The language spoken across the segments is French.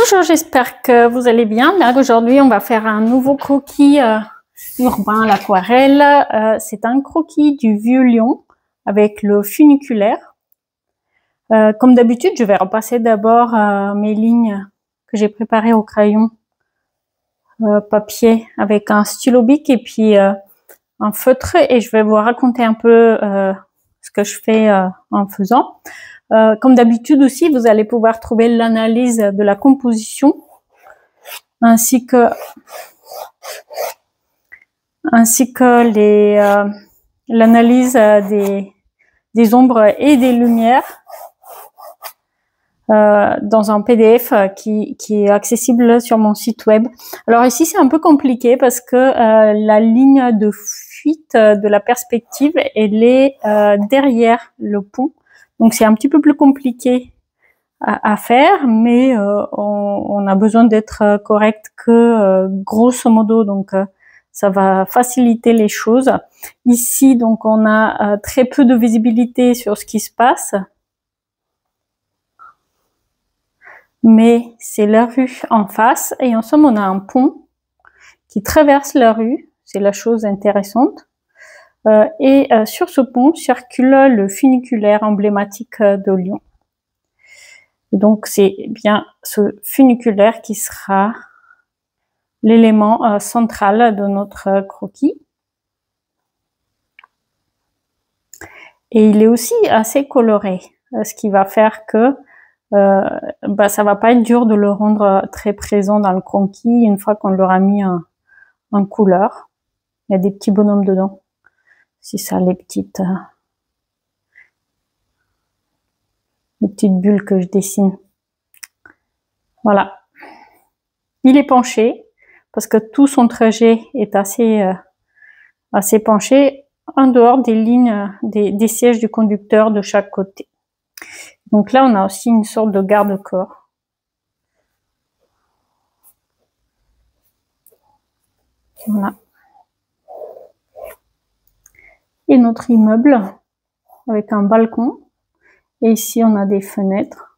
Bonjour, j'espère que vous allez bien. Là, aujourd'hui, on va faire un nouveau croquis urbain à l'aquarelle. C'est un croquis du vieux lion avec le funiculaire. Comme d'habitude, je vais repasser d'abord mes lignes que j'ai préparées au crayon papier avec un stylo bic et puis un feutre, et je vais vous raconter un peu ce que je fais en faisant. Comme d'habitude aussi, vous allez pouvoir trouver l'analyse de la composition ainsi que l'analyse des ombres et des lumières dans un PDF qui est accessible sur mon site web. Alors ici, c'est un peu compliqué parce que la ligne de fuite de la perspective, elle est derrière le pont. Donc c'est un petit peu plus compliqué à faire, mais on a besoin d'être correct que grosso modo, donc ça va faciliter les choses. Ici, donc on a très peu de visibilité sur ce qui se passe, mais c'est la rue en face, et en somme on a un pont qui traverse la rue, c'est la chose intéressante. Et sur ce pont circule le funiculaire emblématique de Lyon. Donc c'est bien ce funiculaire qui sera l'élément central de notre croquis. Et il est aussi assez coloré, ce qui va faire que ça va pas être dur de le rendre très présent dans le croquis une fois qu'on l'aura mis en couleur. Il y a des petits bonhommes dedans. C'est ça, les petites bulles que je dessine. Voilà. Il est penché parce que tout son trajet est assez penché en dehors des lignes des sièges du conducteur de chaque côté. Donc là, on a aussi une sorte de garde-corps. Voilà. Et notre immeuble avec un balcon. Et ici, on a des fenêtres.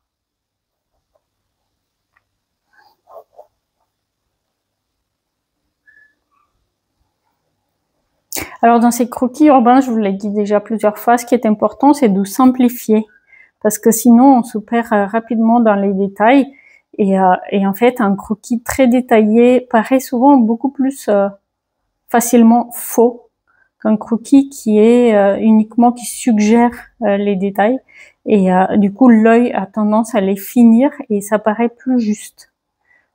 Alors, dans ces croquis urbains, je vous l'ai dit déjà plusieurs fois, ce qui est important, c'est de simplifier. Parce que sinon, on se perd rapidement dans les détails. Et en fait, un croquis très détaillé paraît souvent beaucoup plus facilement faux qu'un croquis qui est uniquement qui suggère les détails. Et du coup, l'œil a tendance à les finir et ça paraît plus juste.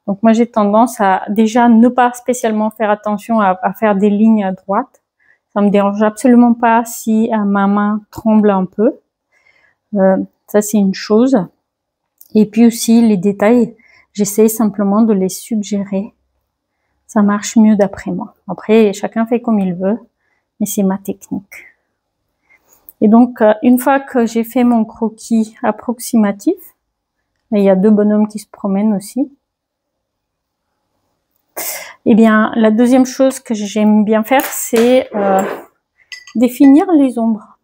Donc moi, j'ai tendance à déjà ne pas spécialement faire attention à faire des lignes droites. Ça me dérange absolument pas si ma main tremble un peu. Ça, c'est une chose. Et puis aussi, les détails, j'essaie simplement de les suggérer. Ça marche mieux d'après moi. Après, chacun fait comme il veut, mais c'est ma technique. Et donc, une fois que j'ai fait mon croquis approximatif, il y a deux bonhommes qui se promènent aussi. Eh bien, la deuxième chose que j'aime bien faire, c'est définir les ombres.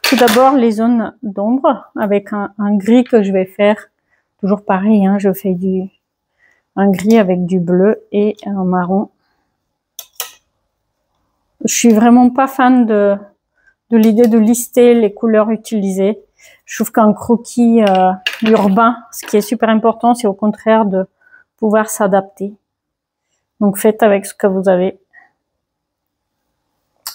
Tout d'abord, les zones d'ombre avec un gris que je vais faire. Toujours pareil, hein, je fais un gris avec du bleu et un marron. Je suis vraiment pas fan de l'idée de lister les couleurs utilisées. Je trouve qu'un croquis urbain, ce qui est super important, c'est au contraire de pouvoir s'adapter. Donc faites avec ce que vous avez.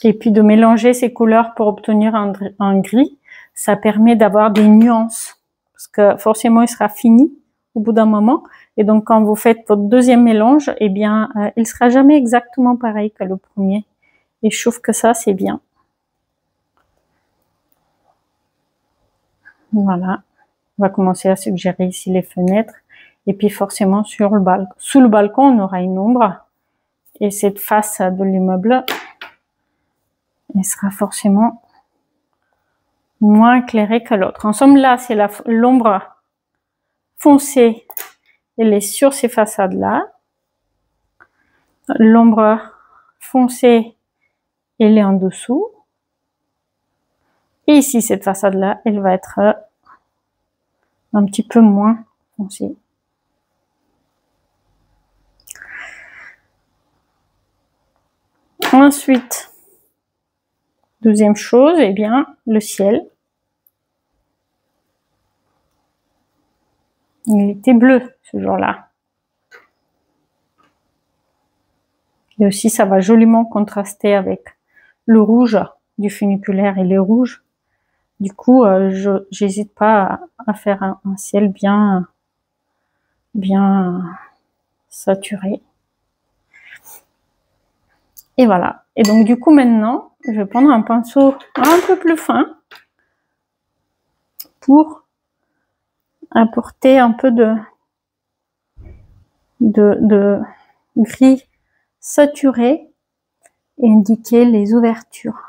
Et puis de mélanger ces couleurs pour obtenir un gris, ça permet d'avoir des nuances. Parce que forcément, il sera fini au bout d'un moment. Et donc quand vous faites votre deuxième mélange, eh bien, il sera jamais exactement pareil que le premier. Et je trouve que ça, c'est bien. Voilà. On va commencer à suggérer ici les fenêtres. Et puis forcément, sous le balcon, on aura une ombre. Et cette face de l'immeuble, elle sera forcément moins éclairée que l'autre. En somme, là, c'est l'ombre foncée. Elle est sur ces façades-là. L'ombre foncée, elle est en dessous. Et ici, cette façade-là, elle va être un petit peu moins foncée. Ensuite, deuxième chose, eh bien, le ciel. Il était bleu ce jour-là. Et aussi, ça va joliment contraster avec le rouge du funiculaire et les rouges. Du coup, j'hésite pas à faire un ciel bien saturé. Et voilà. Et donc, du coup, maintenant, je vais prendre un pinceau un peu plus fin pour apporter un peu de gris saturé et indiquer les ouvertures.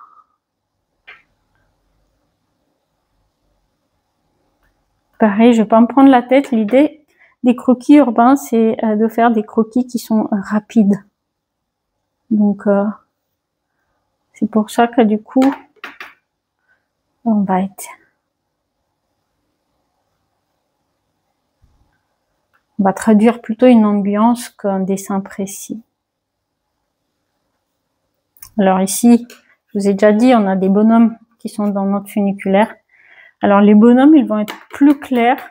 Pareil, je vais pas me prendre la tête. L'idée des croquis urbains, c'est de faire des croquis qui sont rapides. Donc, c'est pour ça que du coup, on va traduire plutôt une ambiance qu'un dessin précis. Alors ici, je vous ai déjà dit, on a des bonhommes qui sont dans notre funiculaire. Alors les bonhommes, ils vont être plus clairs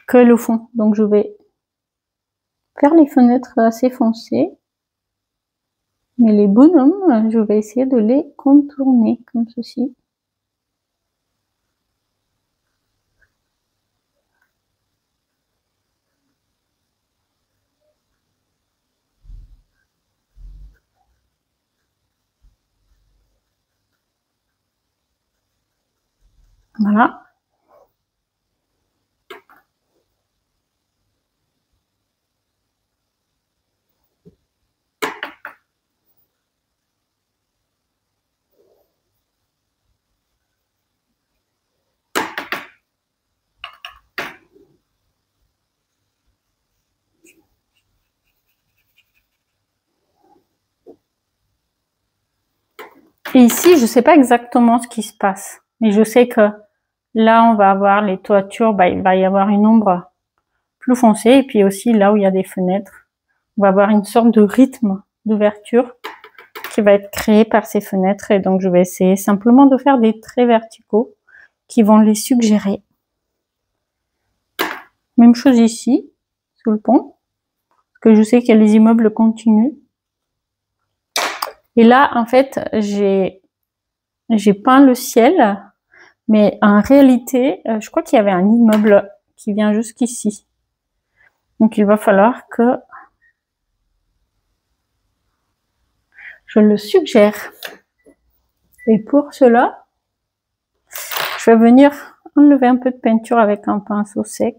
que le fond. Donc je vais faire les fenêtres assez foncées. Mais les bonhommes, je vais essayer de les contourner comme ceci. Voilà. Et ici, je ne sais pas exactement ce qui se passe, mais je sais que là, on va avoir les toitures, il va y avoir une ombre plus foncée, et puis aussi là où il y a des fenêtres, on va avoir une sorte de rythme d'ouverture qui va être créé par ces fenêtres, et donc je vais essayer simplement de faire des traits verticaux qui vont les suggérer. Même chose ici, sous le pont, parce que je sais qu'il y a les immeubles continus. Et là, en fait, j'ai peint le ciel, mais en réalité, je crois qu'il y avait un immeuble qui vient jusqu'ici. Donc, il va falloir que je le suggère. Et pour cela, je vais venir enlever un peu de peinture avec un pinceau sec.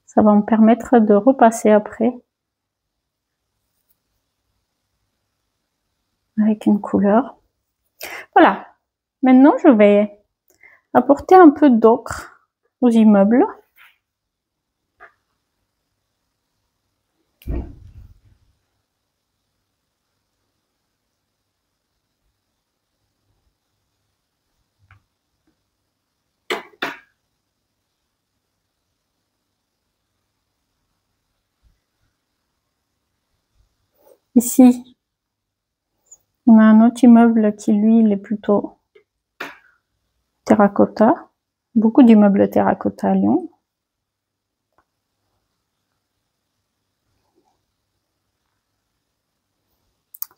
Ça va me permettre de repasser après avec une couleur. Voilà. Maintenant, je vais apporter un peu d'ocre aux immeubles. Ici, on a un autre immeuble qui, lui, il est plutôt terracotta. Beaucoup d'immeubles terracotta à Lyon.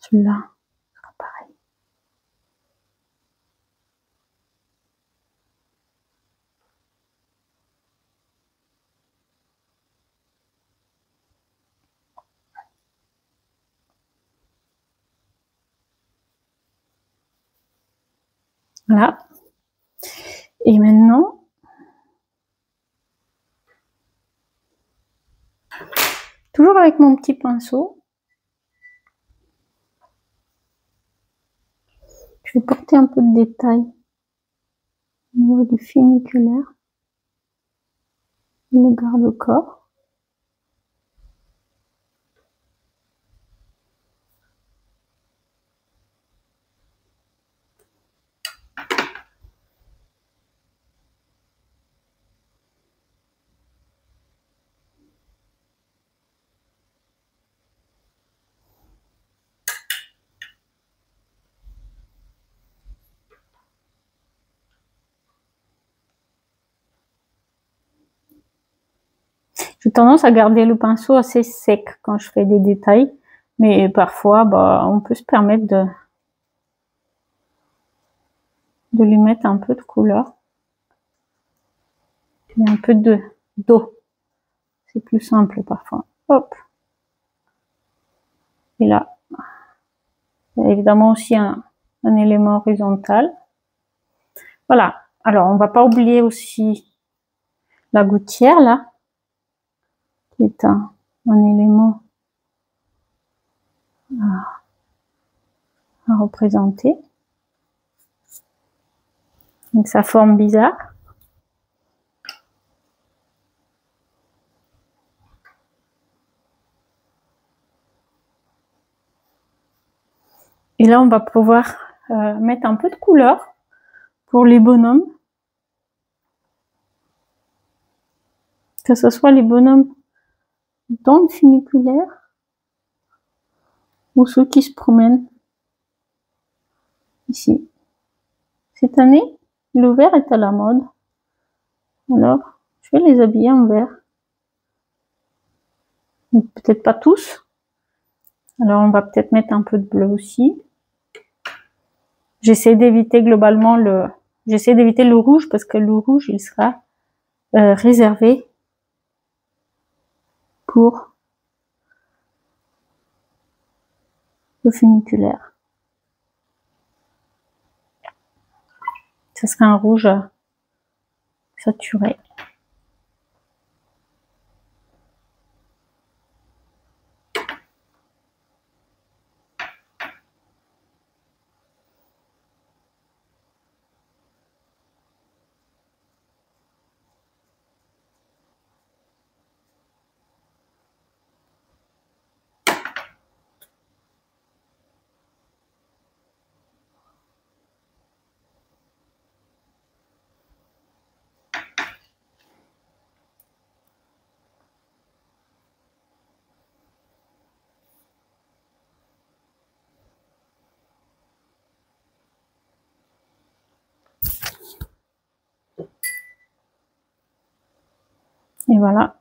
Celui-là sera pareil. Voilà. Et maintenant, toujours avec mon petit pinceau, je vais porter un peu de détail au niveau du funiculaire, le garde-corps. J'ai tendance à garder le pinceau assez sec quand je fais des détails, mais parfois, on peut se permettre de lui mettre un peu de couleur et un peu d'eau. C'est plus simple parfois. Hop. Et là, il y a évidemment aussi un élément horizontal. Voilà. Alors, on va pas oublier aussi la gouttière là, qui est un élément à représenter. Donc sa forme bizarre. Et là, on va pouvoir mettre un peu de couleur pour les bonhommes. Que ce soit les bonhommes dans le funiculaire ou ceux qui se promènent ici. Cette année, le vert est à la mode. Alors, je vais les habiller en vert. Peut-être pas tous. Alors, on va peut-être mettre un peu de bleu aussi. J'essaie d'éviter globalement j'essaie d'éviter le rouge parce que le rouge, il sera réservé pour le funiculaire. Ce sera un rouge saturé. Et voilà.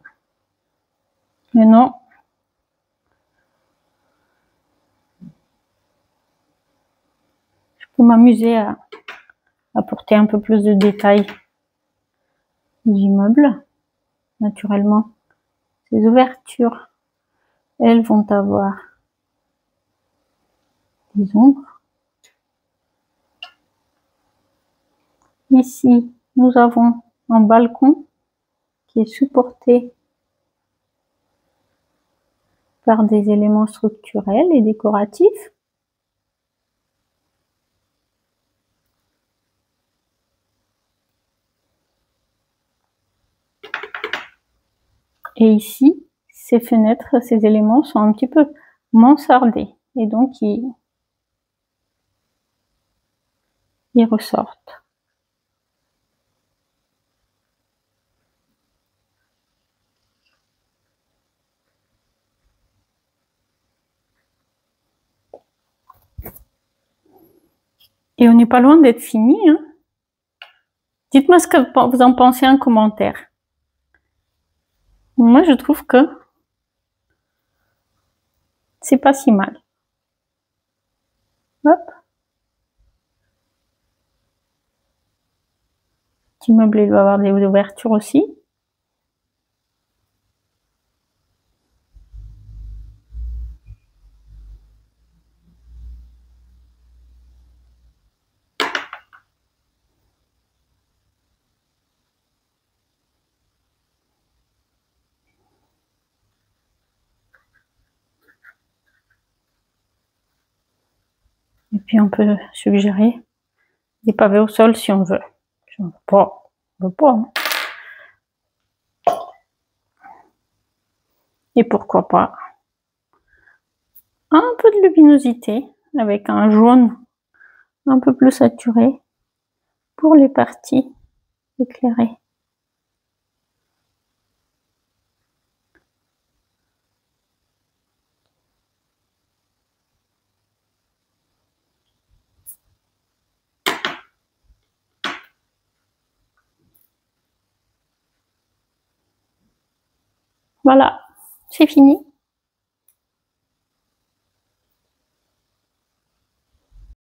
Maintenant, je peux m'amuser à apporter un peu plus de détails aux immeubles. Naturellement, ces ouvertures, elles vont avoir des ombres. Ici, nous avons un balcon qui est supporté par des éléments structurels et décoratifs. Et ici, ces fenêtres, ces éléments sont un petit peu mansardés et donc ils ressortent. Et on n'est pas loin d'être fini, hein. Dites-moi ce que vous en pensez en commentaire. Moi, je trouve que c'est pas si mal. Hop. Petit meuble, il doit avoir des ouvertures aussi. Et puis on peut suggérer des pavés au sol si on veut. Si on veut pas, on veut pas. Hein. Et pourquoi pas un peu de luminosité avec un jaune un peu plus saturé pour les parties éclairées. Voilà, c'est fini.